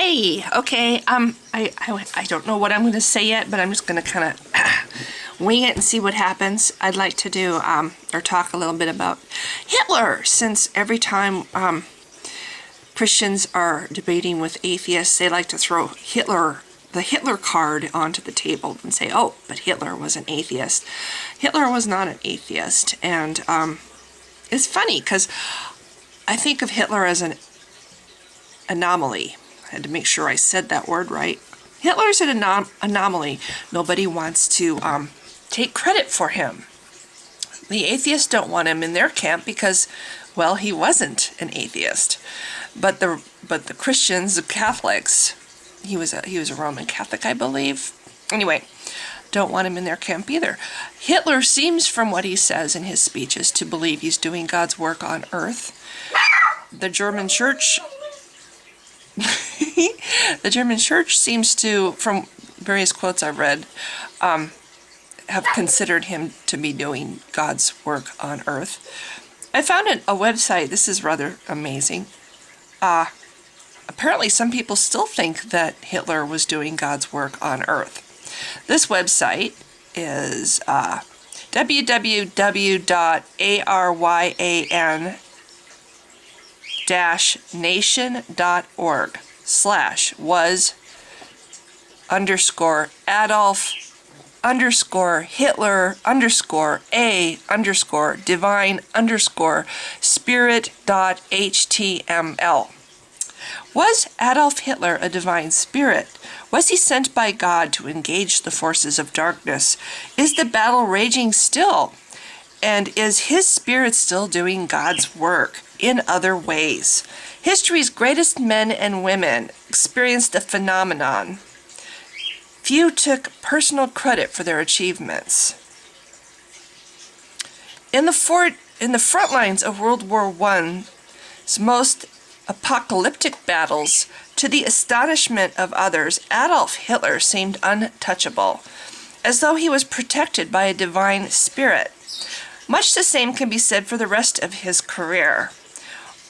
Hi. Okay. I don't know what I'm going to say yet, but I'm just going to kind of wing it and see what happens. I'd like to do or talk a little bit about Hitler, since every time Christians are debating with atheists, they like to throw the Hitler card onto the table and say, "Oh, but Hitler was an atheist." Hitler was not an atheist, and it's funny because I think of Hitler as an anomaly. I had to make sure I said that word right. Hitler's an anomaly. Nobody wants to take credit for him. The atheists don't want him in their camp because, well, he wasn't an atheist. But the Christians, the Catholics, he was a Roman Catholic, I believe. Anyway, don't want him in their camp either. Hitler seems, from what he says in his speeches, to believe he's doing God's work on earth. The German church seems to, from various quotes I've read, have considered him to be doing God's work on earth. I found a website. This is rather amazing. Apparently some people still think that Hitler was doing God's work on earth. This website is www.ARYAN-Adolf_Hitler_A_Spirit.html. Was Adolf Hitler a divine spirit? Was he sent by God to engage the forces of darkness? Is the battle raging still? And is his spirit still doing God's work in other ways? History's greatest men and women experienced a phenomenon. Few took personal credit for their achievements. In the front lines of World War I's most apocalyptic battles, to the astonishment of others, Adolf Hitler seemed untouchable, as though he was protected by a divine spirit. Much the same can be said for the rest of his career.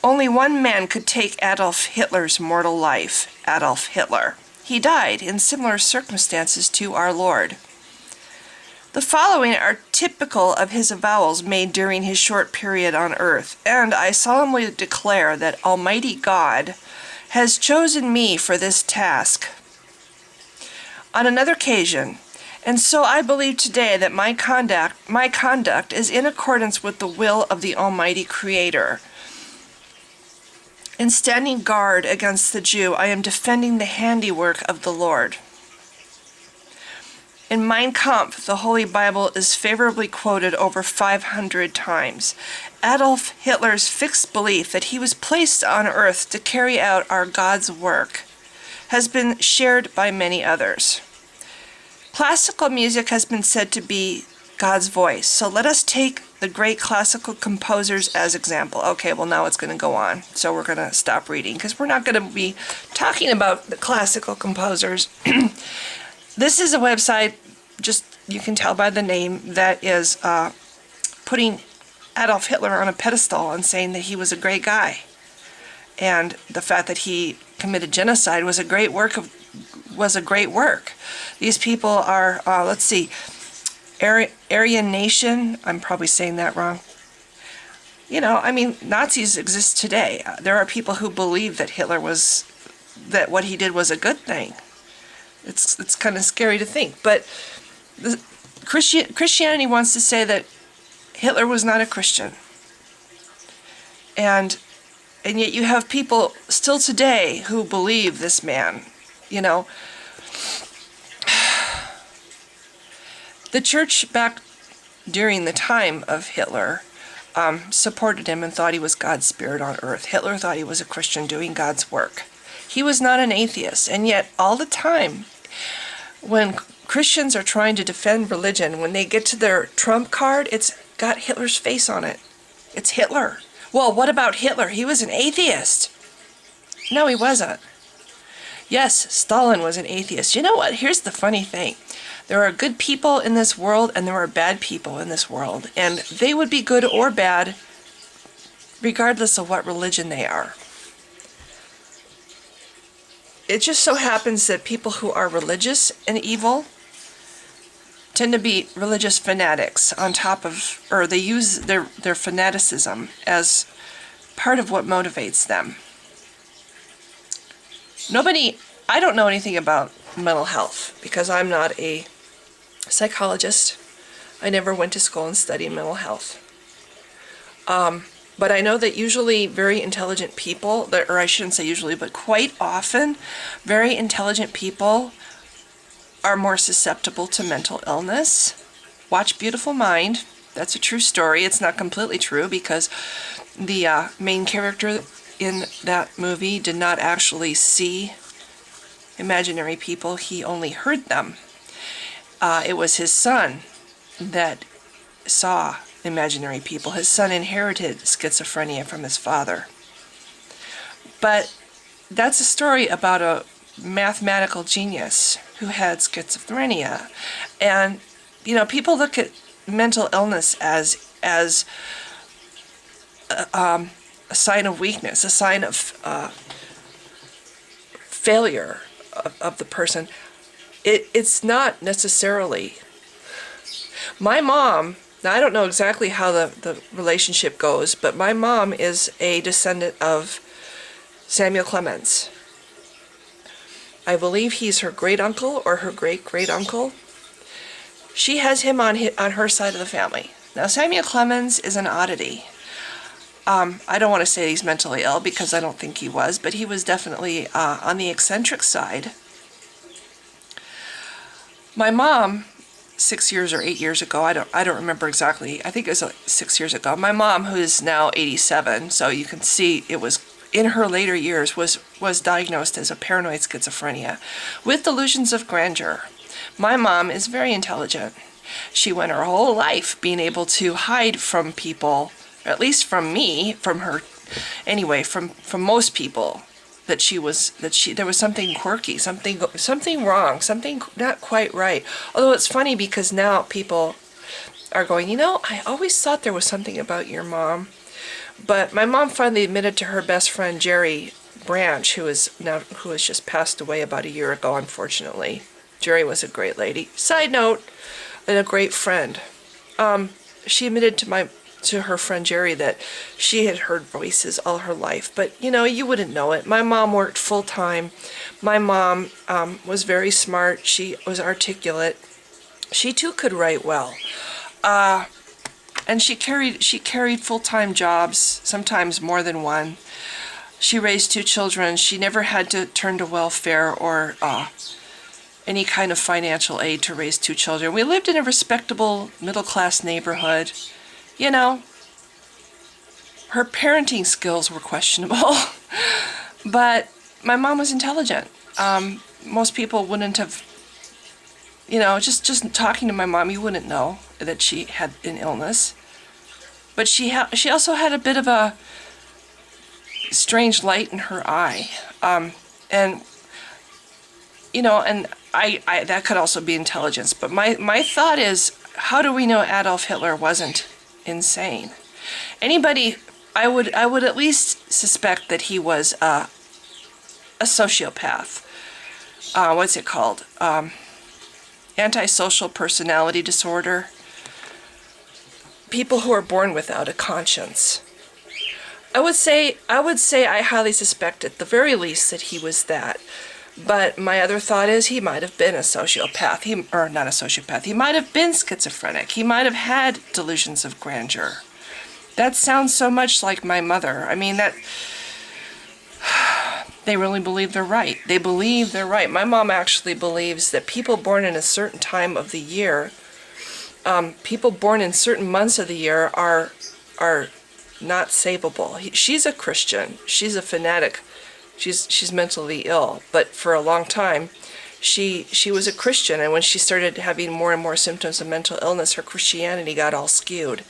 Only one man could take Adolf Hitler's mortal life, Adolf Hitler. He died in similar circumstances to our Lord. The following are typical of his avowals made during his short period on earth, and I solemnly declare that Almighty God has chosen me for this task. On another occasion, and so I believe today that my conduct is in accordance with the will of the Almighty Creator. In standing guard against the Jew, I am defending the handiwork of the Lord. In Mein Kampf, the Holy Bible is favorably quoted over 500 times. Adolf Hitler's fixed belief that he was placed on earth to carry out our God's work has been shared by many others. Classical music has been said to be God's voice, so let us take the great classical composers as example. Okay, well now it's going to go on, so we're going to stop reading because we're not going to be talking about the classical composers. This is a website, just you can tell by the name, that is putting Adolf Hitler on a pedestal and saying that he was a great guy. And the fact that he committed genocide was a great work. These people are, let's see, Aryan Nation, I'm probably saying that wrong. You know, I mean, Nazis exist today. There are people who believe that that what he did was a good thing. It's kind of scary to think, but Christianity wants to say that Hitler was not a Christian, and yet you have people still today who believe this man. You know, the church back during the time of Hitler supported him and thought he was God's spirit on earth. Hitler thought he was a Christian doing God's work. He was not an atheist, and yet all the time when Christians are trying to defend religion, when they get to their trump card, it's got Hitler's face on it. It's Hitler. Well, what about Hitler? He was an atheist. No, he wasn't. Yes, Stalin was an atheist. You know what? Here's the funny thing. There are good people in this world and there are bad people in this world, and they would be good or bad regardless of what religion they are. it just so happens that people who are religious and evil tend to be religious fanatics on top of, or they use their fanaticism as part of what motivates them. I don't know anything about mental health because I'm not a psychologist. I never went to school and studied mental health. But I know that usually very intelligent people, or I shouldn't say usually, but quite often, very intelligent people are more susceptible to mental illness. Watch Beautiful Mind. That's a true story. It's not completely true because the main character in that movie did not actually see imaginary people. He only heard them. It was his son that saw imaginary people. His son inherited schizophrenia from his father. But that's a story about a mathematical genius who had schizophrenia. And, people look at mental illness as a sign of weakness, a sign of failure of the person. It's not necessarily. My mom, now I don't know exactly how the relationship goes, but my mom is a descendant of Samuel Clemens. I believe he's her great-uncle or her great-great-uncle. She has him on her side of the family. Now, Samuel Clemens is an oddity. I don't want to say he's mentally ill because I don't think he was, but he was definitely on the eccentric side. My mom, 6 years or 8 years ago, I don't remember exactly. I think it was 6 years ago. My mom, who is now 87, so you can see it was in her later years, was diagnosed as a paranoid schizophrenia with delusions of grandeur. My mom is very intelligent. She went her whole life being able to hide from people, at least from me, from her, anyway, from most people, that there was something quirky, something wrong, something not quite right. Although it's funny because now people are going, I always thought there was something about your mom. But my mom finally admitted to her best friend Jerry Branch, who has just passed away about a year ago, unfortunately. Jerry was a great lady. Side note, and a great friend. She admitted to her friend Jerry that she had heard voices all her life, but you wouldn't know it. My mom worked full time. My mom was very smart. She was articulate. She too could write well. And she carried full-time jobs, sometimes more than one. She raised 2 children. She never had to turn to welfare or any kind of financial aid to raise 2 children. We lived in a respectable middle-class neighborhood. Her parenting skills were questionable, but my mom was intelligent. Most people wouldn't have, just talking to my mom, you wouldn't know that she had an illness. But she also had a bit of a strange light in her eye. And I that could also be intelligence. But my thought is, how do we know Adolf Hitler wasn't insane? I would at least suspect that he was a sociopath. What's it called? Antisocial personality disorder. People who are born without a conscience. I would say I highly suspect at the very least that he was that. But my other thought is he might have been a sociopath. Not a sociopath. He might have been schizophrenic. He might have had delusions of grandeur. That sounds so much like my mother. I mean, they really believe they're right. They believe they're right. My mom actually believes that people born in a certain time of the year, people born in certain months of the year are not savable. She's a Christian. She's a fanatic. She's mentally ill. But for a long time, she was a Christian. And when she started having more and more symptoms of mental illness, her Christianity got all skewed.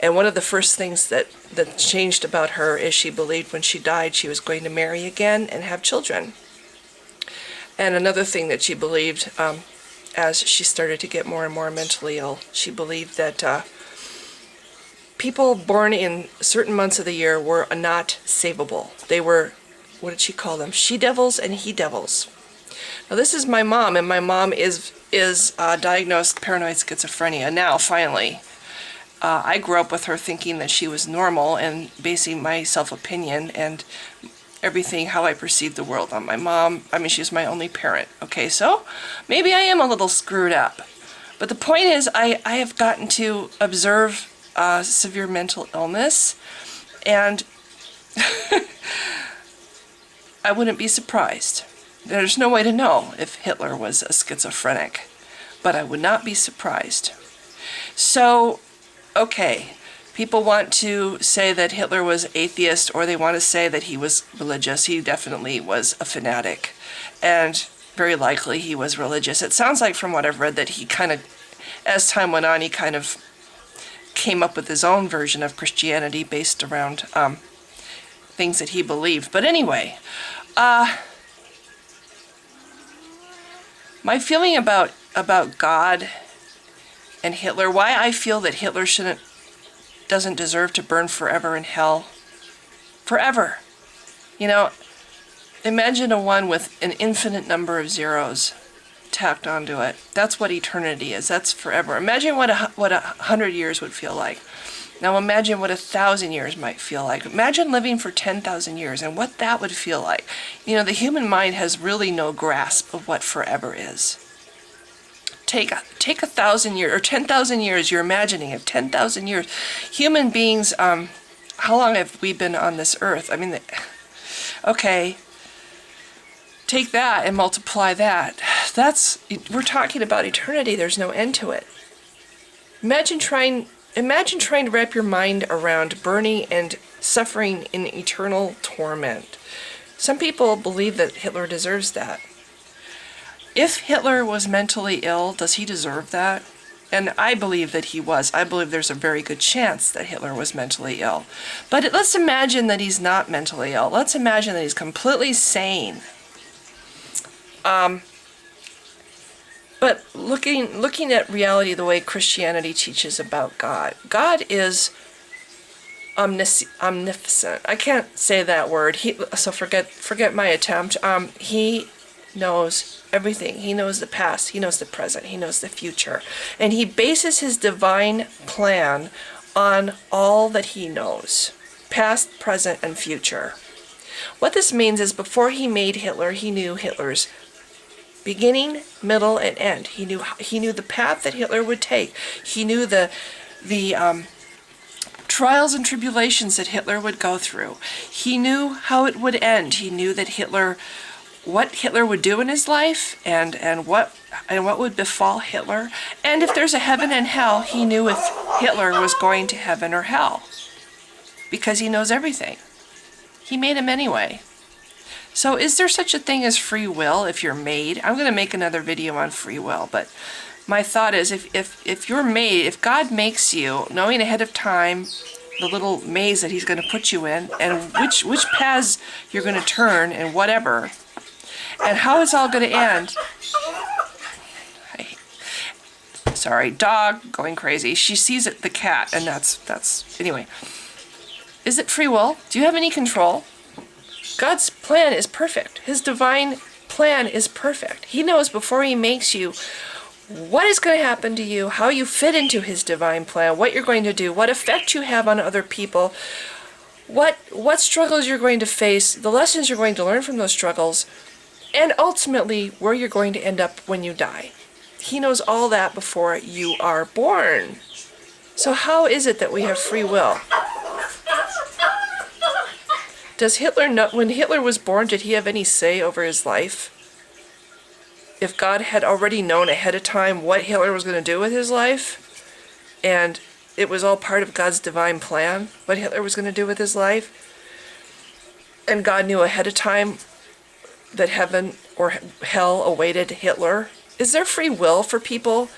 And one of the first things that changed about her is she believed when she died she was going to marry again and have children. And another thing that she believed, as she started to get more and more mentally ill, she believed that people born in certain months of the year were not savable. They were what did she call them? She-devils and he-devils. Now this is my mom, and my mom is diagnosed paranoid schizophrenia now, finally. I grew up with her thinking that she was normal and basing my self-opinion and everything, how I perceive the world, on my mom. I mean, she's my only parent. Okay, so maybe I am a little screwed up. But the point is, I have gotten to observe severe mental illness, and I wouldn't be surprised. There's no way to know if Hitler was a schizophrenic, but I would not be surprised. So, okay, people want to say that Hitler was atheist, or they want to say that he was religious. He definitely was a fanatic, and very likely he was religious. It sounds like, from what I've read, that he kind of, as time went on, he kind of came up with his own version of Christianity based around things that he believed. But anyway, my feeling about God and Hitler, why I feel that Hitler doesn't deserve to burn forever in hell. Forever. You know, imagine a one with an infinite number of zeros tacked onto it. That's what eternity is. That's forever. Imagine what 100 years would feel like. Now imagine what 1,000 years might feel like. Imagine living for 10,000 years and what that would feel like. You know, the human mind has really no grasp of what forever is. Take 1,000 years or 10,000 years. You're imagining of 10,000 years. Human beings. How long have we been on this earth? I mean, okay. Take that and multiply that. We're talking about eternity. There's no end to it. Imagine trying to wrap your mind around burning and suffering in eternal torment. Some people believe that Hitler deserves that. If Hitler was mentally ill, does he deserve that? And I believe that he was. I believe there's a very good chance that Hitler was mentally ill. But let's imagine that he's not mentally ill. Let's imagine that he's completely sane. But looking at reality the way Christianity teaches about God, God is omnipotent. I can't say that word. So forget my attempt. He knows everything. He knows the past. He knows the present. He knows the future, and he bases his divine plan on all that he knows, past, present, and future. What this means is, before he made Hitler, he knew Hitler's beginning, middle, and end. He knew the path that Hitler would take. He knew the trials and tribulations that Hitler would go through. He knew how it would end. He knew that what Hitler would do in his life, and what would befall Hitler. And if there's a heaven and hell, he knew if Hitler was going to heaven or hell, because he knows everything. He made him anyway. So is there such a thing as free will if you're made? I'm going to make another video on free will, but my thought is, if you're made, if God makes you, knowing ahead of time the little maze that he's going to put you in, and which paths you're going to turn, and whatever, and how it's all going to end. Sorry, dog going crazy. She sees the cat, and that's anyway. Is it free will? Do you have any control? God's plan is perfect. His divine plan is perfect. He knows before he makes you what is going to happen to you, how you fit into his divine plan, what you're going to do, what effect you have on other people, what struggles you're going to face, the lessons you're going to learn from those struggles, and ultimately where you're going to end up when you die. He knows all that before you are born. So how is it that we have free will? Does Hitler know, when Hitler was born, did he have any say over his life? If God had already known ahead of time what Hitler was going to do with his life, and it was all part of God's divine plan, what Hitler was going to do with his life, and God knew ahead of time that heaven or hell awaited Hitler, is there free will for people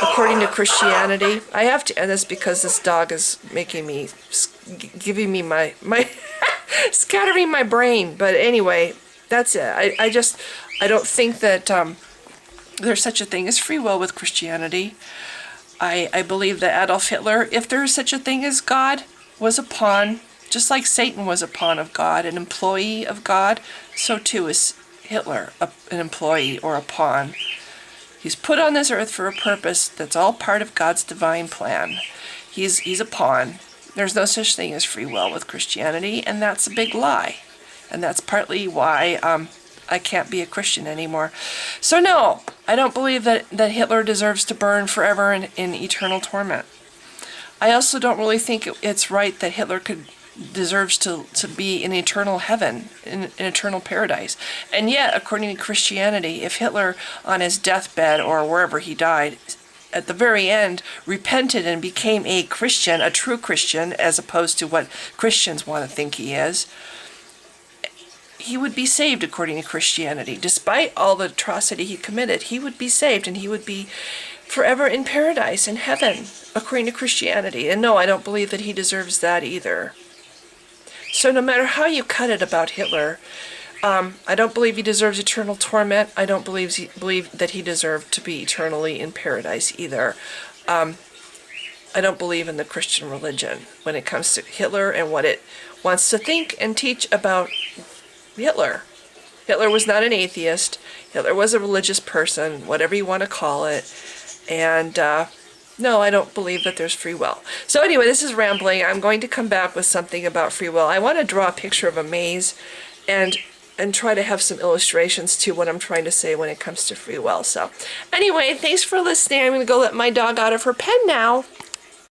according to Christianity? I have to end this because this dog is making me, giving me my scattering my brain. But anyway, that's it. I don't think that there's such a thing as free will with Christianity. I believe that Adolf Hitler, if there is such a thing as God, was a pawn Just like Satan was a pawn of God, an employee of God, so too is Hitler, an employee or a pawn. He's put on this earth for a purpose that's all part of God's divine plan. He's a pawn. There's no such thing as free will with Christianity, and that's a big lie. And that's partly why I can't be a Christian anymore. So no, I don't believe that Hitler deserves to burn forever in eternal torment. I also don't really think it's right that Hitler deserves to be in eternal heaven, in eternal paradise. And yet, according to Christianity, if Hitler on his deathbed or wherever he died, at the very end, repented and became a Christian, a true Christian, as opposed to what Christians want to think he is, he would be saved according to Christianity. Despite all the atrocity he committed, he would be saved and he would be forever in paradise, in heaven, according to Christianity. And no, I don't believe that he deserves that either. So no matter how you cut it about Hitler, I don't believe he deserves eternal torment. I don't believe that he deserved to be eternally in paradise either. I don't believe in the Christian religion when it comes to Hitler and what it wants to think and teach about Hitler. Hitler was not an atheist. Hitler was a religious person, whatever you want to call it. And no, I don't believe that there's free will. So anyway, this is rambling. I'm going to come back with something about free will. I want to draw a picture of a maze and try to have some illustrations to what I'm trying to say when it comes to free will. So anyway, thanks for listening. I'm going to go let my dog out of her pen now.